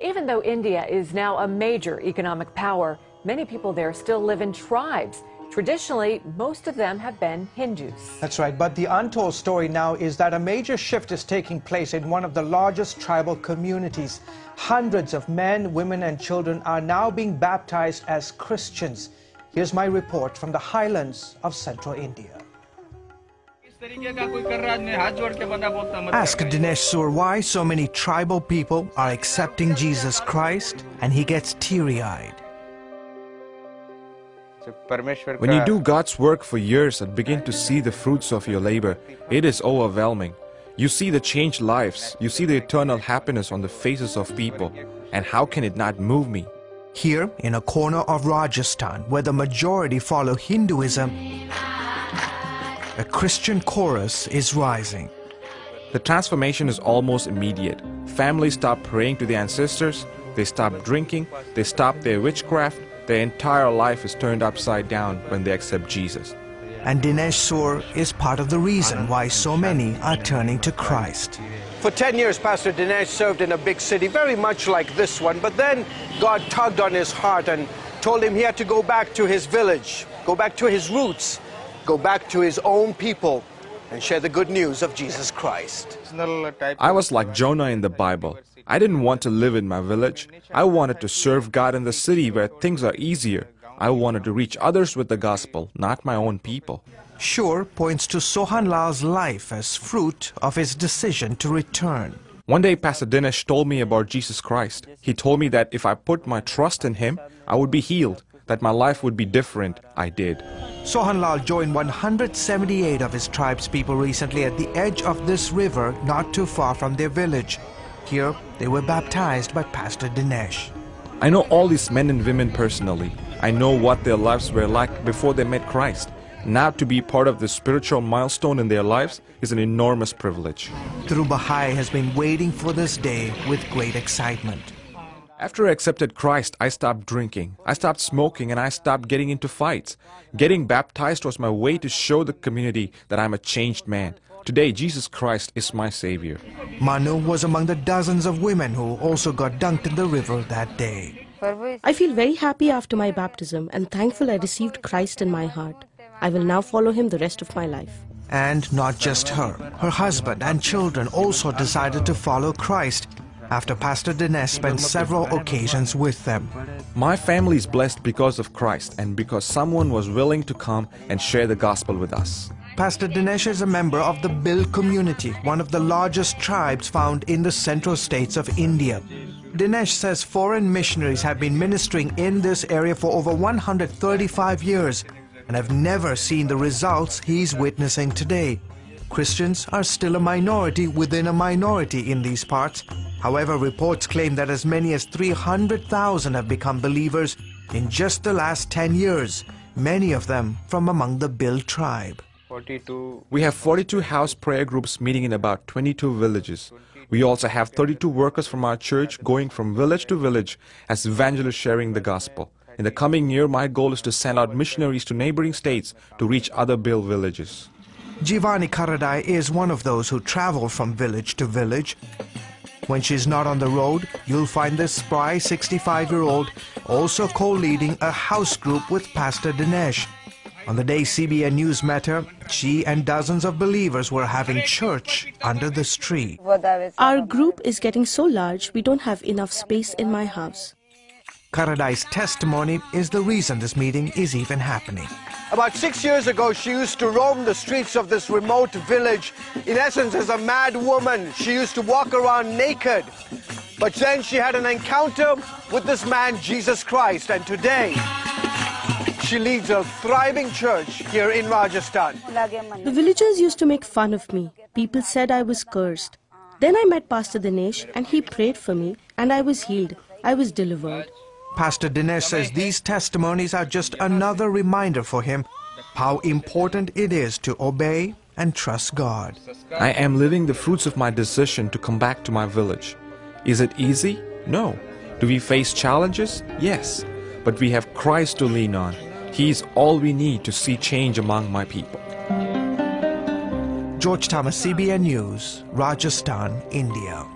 Even though India is now a major economic power, many people there still live in tribes. Traditionally, most of them have been Hindus. That's right, but the untold story now is that a major shift is taking place in one of the largest tribal communities. Hundreds of men, women and children are now being baptized as Christians. Here's my report from the highlands of central India. Ask Dinesh Sur why so many tribal people are accepting Jesus Christ, and he gets teary-eyed. When you do God's work for years and begin to see the fruits of your labor, it is overwhelming. You see the changed lives, you see the eternal happiness on the faces of people, and how can it not move me? Here, in a corner of Rajasthan, where the majority follow Hinduism, a Christian chorus is rising. The transformation is almost immediate. Families stop praying to their ancestors, they stop drinking, they stop their witchcraft. Their entire life is turned upside down when they accept Jesus. And Dinesh Sur is part of the reason why so many are turning to Christ. For 10 years, Pastor Dinesh served in a big city, very much like this one, but then God tugged on his heart and told him he had to go back to his village, go back to his roots, go back to his own people and share the good news of Jesus Christ. I was like Jonah in the Bible. I didn't want to live in my village. I wanted to serve God in the city where things are easier. I wanted to reach others with the gospel, not my own people. Shur points to Sohan Lal's life as fruit of his decision to return. One day Pastor Dinesh told me about Jesus Christ. He told me that if I put my trust in him, I would be healed, that my life would be different. I did. Sohan Lal joined 178 of his tribe's people recently at the edge of this river not too far from their village. Here, they were baptized by Pastor Dinesh. I know all these men and women personally. I know what their lives were like before they met Christ. Now to be part of this spiritual milestone in their lives is an enormous privilege. Dhruv Bahai has been waiting for this day with great excitement. After I accepted Christ, I stopped drinking, I stopped smoking, and I stopped getting into fights. Getting baptized was my way to show the community that I'm a changed man. Today, Jesus Christ is my Savior. Manu was among the dozens of women who also got dunked in the river that day. I feel very happy after my baptism and thankful I received Christ in my heart. I will now follow him the rest of my life. And not just her. Her husband and children also decided to follow Christ after Pastor Dinesh spent several occasions with them. My family is blessed because of Christ and because someone was willing to come and share the gospel with us. Pastor Dinesh is a member of the Bhil community, one of the largest tribes found in the central states of India. Dinesh says foreign missionaries have been ministering in this area for over 135 years and have never seen the results he's witnessing today. Christians are still a minority within a minority in these parts. However, reports claim that as many as 300,000 have become believers in just the last 10 years, many of them from among the Bhil tribe. We have 42 house prayer groups meeting in about 22 villages. We also have 32 workers from our church going from village to village as evangelists sharing the gospel. In the coming year, my goal is to send out missionaries to neighboring states to reach other Bhil villages. Jivani Karadai is one of those who travel from village to village. When she's not on the road, you'll find this spry 65-year-old also co-leading a house group with Pastor Dinesh. On the day CBN News met her, she and dozens of believers were having church under this tree. Our group is getting so large, we don't have enough space in my house. Karadai's testimony is the reason this meeting is even happening. About 6 years ago, she used to roam the streets of this remote village. In essence, as a mad woman, she used to walk around naked. But then she had an encounter with this man, Jesus Christ, and today she leads a thriving church here in Rajasthan. The villagers used to make fun of me. People said I was cursed. Then I met Pastor Dinesh and he prayed for me and I was healed. I was delivered. Pastor Dinesh says these testimonies are just another reminder for him how important it is to obey and trust God. I am living the fruits of my decision to come back to my village. Is it easy? No. Do we face challenges? Yes. But we have Christ to lean on. He is all we need to see change among my people. George Thomas, CBN News, Rajasthan, India.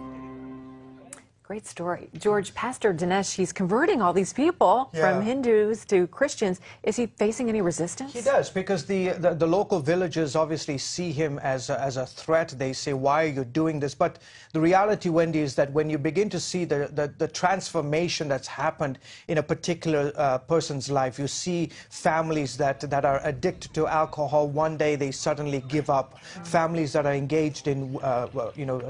Great story. George, Pastor Dinesh, he's converting all these people from Hindus to Christians. Is he facing any resistance? He does, because the local villagers obviously see him as a threat. They say, why are you doing this? But the reality, Wendy, is that when you begin to see the transformation that's happened in a particular person's life, you see families that are addicted to alcohol. One day they suddenly give up. Families that are engaged in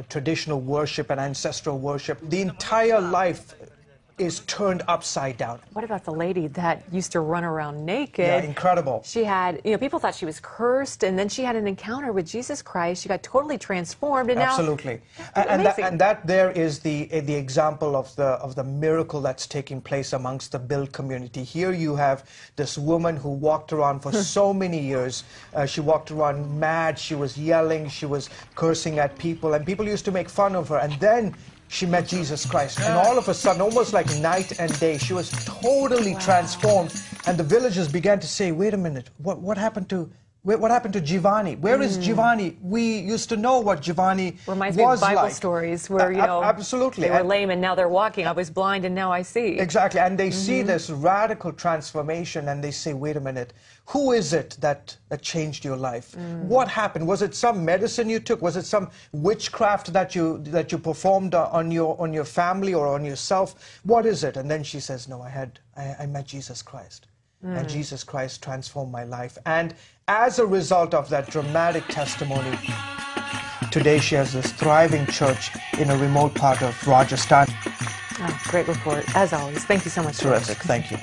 traditional worship and ancestral worship. The entire life is turned upside down. What about the lady that used to run around naked? Yeah, incredible. She had, people thought she was cursed, and then she had an encounter with Jesus Christ. She got totally transformed, and absolutely. now... And that there is the example of the miracle that's taking place amongst the Bill community. Here you have this woman who walked around for so many years. She walked around mad. She was yelling. She was cursing at people, and people used to make fun of her. And then she met Jesus Christ, and all of a sudden, almost like night and day, she was totally transformed. And the villagers began to say, wait a minute, what happened to Jivani? Where is Jivani? We used to know what Jivani Reminds me of Bible stories where, absolutely. They were lame and now they're walking. I was blind and now I see. Exactly. And they see this radical transformation and they say, wait a minute, who is it that changed your life? What happened? Was it some medicine you took? Was it some witchcraft that you performed on your family or on yourself? What is it? And then she says, no, I met Jesus Christ. And Jesus Christ transformed my life. And as a result of that dramatic testimony, today she has this thriving church in a remote part of Rajasthan. Oh, great report, as always. Thank you so much. Terrific. Thank you.